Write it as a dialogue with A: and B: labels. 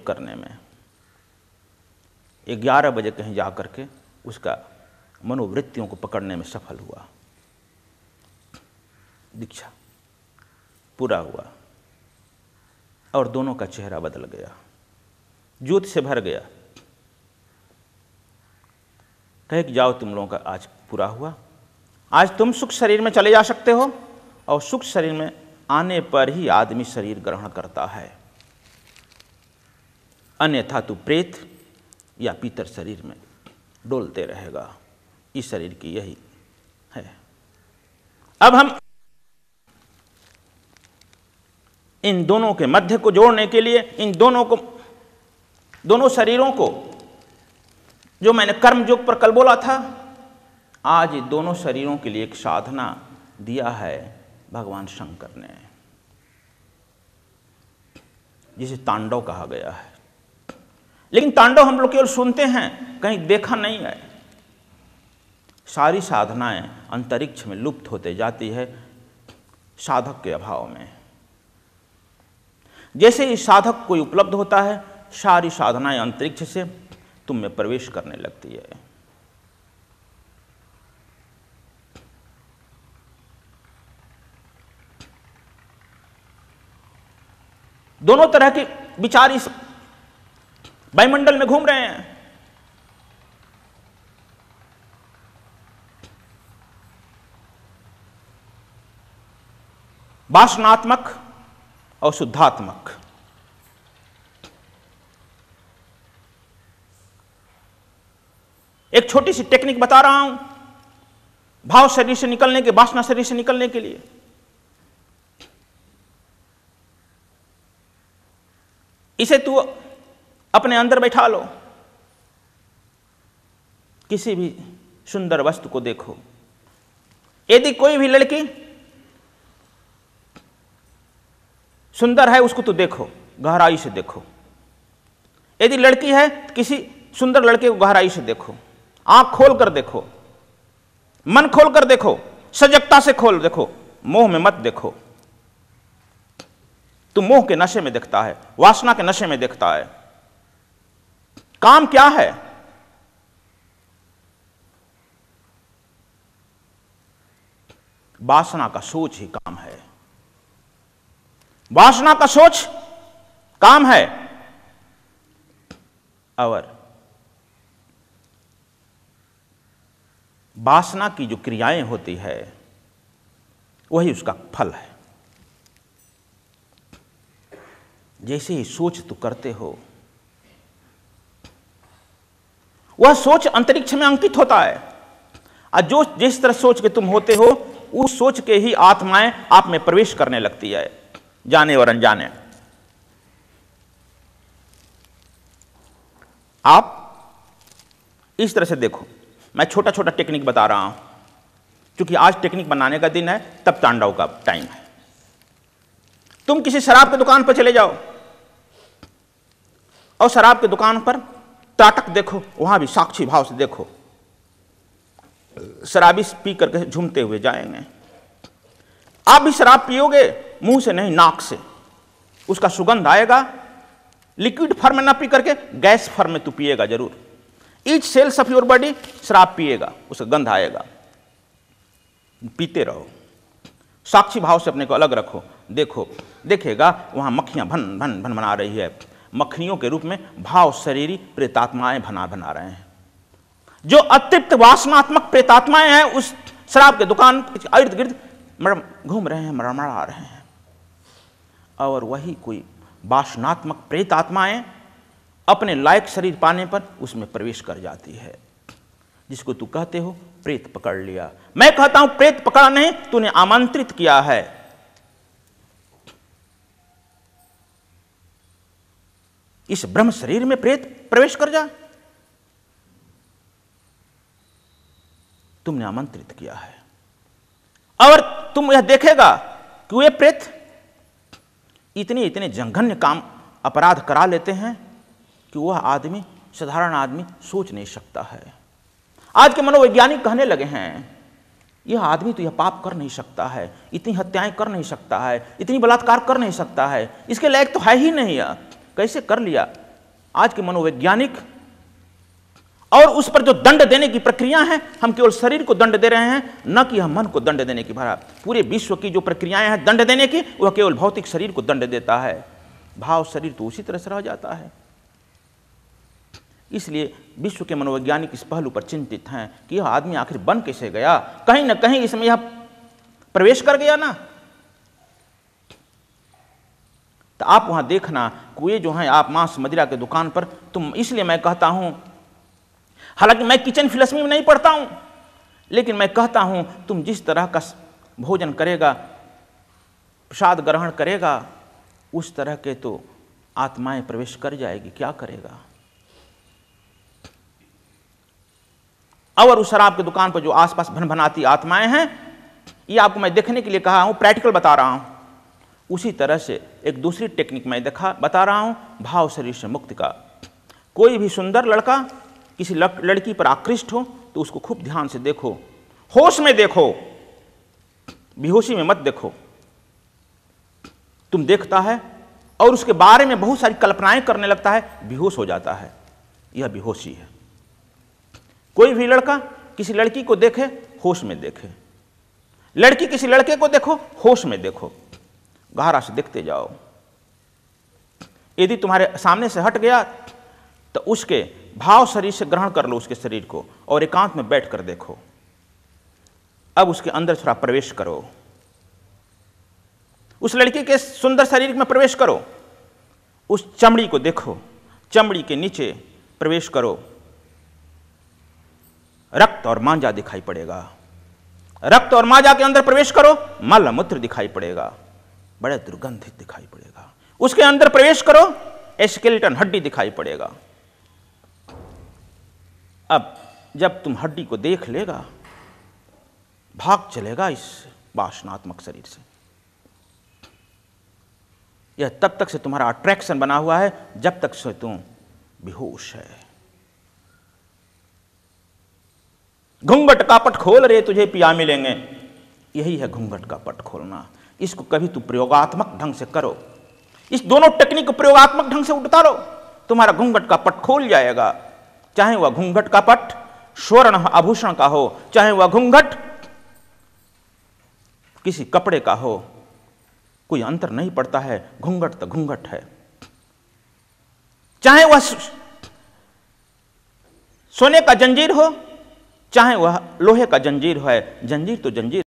A: करने में 11 बजे कहीं जा कर के उसका मनोवृत्तियों को पकड़ने में सफल हुआ। दीक्षा पूरा हुआ और दोनों का चेहरा बदल गया, ज्योति से भर गया। कहे कि जाओ तुम लोगों का आज पूरा हुआ, आज तुम सुख शरीर में चले जा सकते हो, और सुख शरीर में आने पर ही आदमी शरीर ग्रहण करता है, अन्यथा तू प्रेत या पीतर शरीर में डोलते रहेगा। इस शरीर की यही है। अब हम इन दोनों के मध्य को जोड़ने के लिए, इन दोनों शरीरों को, जो मैंने कर्म योग पर कल बोला था, आज दोनों शरीरों के लिए एक साधना दिया है भगवान शंकर ने, जिसे तांडव कहा गया है। लेकिन तांडव हम लोग केवल सुनते हैं, कहीं देखा नहीं है। सारी साधनाएं अंतरिक्ष में लुप्त होते जाती है साधक के अभाव में। जैसे ही साधक कोई उपलब्ध होता है, सारी साधनाएं अंतरिक्ष से तुम में प्रवेश करने लगती है। दोनों तरह के विचार इस वायुमंडल में घूम रहे हैं। वासनात्मक और शुद्धात्मक। एक छोटी सी टेक्निक बता रहा हूं, भाव शरीर से निकलने के, वासना शरीर से निकलने के लिए। इसे तू अपने अंदर बैठा लो, किसी भी सुंदर वस्तु को देखो। यदि कोई भी लड़की सुंदर है, उसको तो देखो, गहराई से देखो। यदि लड़की है, किसी सुंदर लड़के को गहराई से देखो, आंख खोल कर देखो, मन खोल कर देखो, सजगता से खोल देखो, मोह में मत देखो। तू मोह के नशे में देखता है, वासना के नशे में देखता है। काम क्या है? वासना का सोच ही काम है। वासना का सोच काम है, और वासना की जो क्रियाएं होती है वही उसका फल है। जैसे ही सोच तू करते हो, वह सोच अंतरिक्ष में अंकित होता है, और जो जिस तरह सोच के तुम होते हो, उस सोच के ही आत्माएं आप में प्रवेश करने लगती है, जाने और अनजाने। आप इस तरह से देखो, मैं छोटा छोटा टेक्निक बता रहा हूं, क्योंकि आज टेक्निक बनाने का दिन है, तब तांडव का टाइम है। तुम किसी शराब की दुकान पर चले जाओ और शराब की दुकान पर ताटक देखो, वहां भी साक्षी भाव से देखो। शराबी पी करके झूमते हुए जाएंगे। आप भी शराब पियोगे, मुंह से नहीं, नाक से। उसका सुगंध आएगा। लिक्विड फॉर्म में ना पी करके गैस फॉर्म में तू पिएगा जरूर। Each cells of your body शराब पिएगा, उसका गंध आएगा। पीते रहो, साक्षी भाव से अपने को अलग रखो। देखो, देखेगा वहां मक्खियां भन भन भन बना रही है। मक्खियों के रूप में भाव शरीरी प्रेतात्माएं बना रहे हैं। जो अतृप्त वासनात्मक प्रेतात्माएं हैं, उस शराब के दुकान इर्द गिर्द घूम रहे हैं, मरमरा रहे हैं। और वही कोई वासनात्मक प्रेतात्माएं अपने लायक शरीर पाने पर उसमें प्रवेश कर जाती है, जिसको तू कहते हो प्रेत पकड़ लिया। मैं कहता हूं प्रेत पकड़ा नहीं, तूने आमंत्रित किया है। इस ब्रह्म शरीर में प्रेत प्रवेश कर जा, तुमने आमंत्रित किया है। और तुम यह देखेगा कि वे प्रेत इतने जघन्य काम अपराध करा लेते हैं कि वह आदमी, साधारण आदमी सोच नहीं सकता है। आज के मनोवैज्ञानिक कहने लगे हैं, यह आदमी तो यह पाप कर नहीं सकता है, इतनी हत्याएं कर नहीं सकता है, इतनी बलात्कार कर नहीं सकता है, इसके लायक तो है ही नहीं। कैसे कर लिया? आज के मनोवैज्ञानिक और उस पर जो दंड देने की प्रक्रिया है, हम केवल शरीर को दंड दे रहे हैं, न कि हम मन को दंड देने की भरा। पूरे विश्व की जो प्रक्रियाएं हैं दंड देने की, वह केवल भौतिक शरीर को दंड देता है। भाव शरीर तो उसी तरह से रह जाता है। इसलिए विश्व के मनोवैज्ञानिक इस पहलू पर चिंतित हैं कि यह आदमी आखिर बन कैसे गया, कहीं ना कहीं इसमें यह प्रवेश कर गया ना। तो आप वहां देखना कुएं जो हैं, आप मांस मदिरा के दुकान पर तुम, इसलिए मैं कहता हूं, हालांकि मैं किचन फिलॉसफी में नहीं पढ़ता हूं, लेकिन मैं कहता हूं तुम जिस तरह का भोजन करेगा, प्रसाद ग्रहण करेगा, उस तरह के तो आत्माएं प्रवेश कर जाएगी। क्या करेगा? और उस शराब की दुकान पर जो आसपास भनभनाती आत्माएं हैं, ये आपको मैं देखने के लिए कहा हूं, प्रैक्टिकल बता रहा हूं। उसी तरह से एक दूसरी टेक्निक मैं बता रहा हूं, भाव शरीर से मुक्ति का। कोई भी सुंदर लड़का किसी लड़की पर आकृष्ट हो तो उसको खूब ध्यान से देखो, होश में देखो, बेहोशी में मत देखो। तुम देखता है और उसके बारे में बहुत सारी कल्पनाएं करने लगता है, बेहोश हो जाता है, यह बेहोशी है। कोई भी लड़का किसी लड़की को देखे, होश में देखे। लड़की किसी लड़के को देखो, होश में देखो, गहरा से देखते जाओ। यदि तुम्हारे सामने से हट गया तो उसके भाव शरीर से ग्रहण कर लो उसके शरीर को और एकांत में बैठ कर देखो। अब उसके अंदर थोड़ा प्रवेश करो, उस लड़की के सुंदर शरीर में प्रवेश करो, उस चमड़ी को देखो, चमड़ी के नीचे प्रवेश करो, रक्त और मांजा दिखाई पड़ेगा। रक्त और मांजा के अंदर प्रवेश करो, मल मूत्र दिखाई पड़ेगा, बड़े दुर्गंधित दिखाई पड़ेगा। उसके अंदर प्रवेश करो, स्केलेटन हड्डी दिखाई पड़ेगा। अब जब तुम हड्डी को देख लेगा, भाग चलेगा इस वासनात्मक शरीर से। यह तब तक से तुम्हारा अट्रैक्शन बना हुआ है जब तक से तुम बेहोश है। घूंघट का पट खोल रे तुझे पिया मिलेंगे, यही है घूंघट का पट खोलना। इसको कभी तुम प्रयोगात्मक ढंग से करो, इस दोनों टेक्निक को प्रयोगात्मक ढंग से उतारो, तुम्हारा घूंघट का पट खोल जाएगा। चाहे वह घूंघट का पट स्वर्ण आभूषण का हो, चाहे वह घूंघट किसी कपड़े का हो, कोई अंतर नहीं पड़ता है। घूंघट तो घूंघट है। चाहे वह सोने का जंजीर हो, चाहे वह लोहे का जंजीर है, जंजीर तो जंजीर।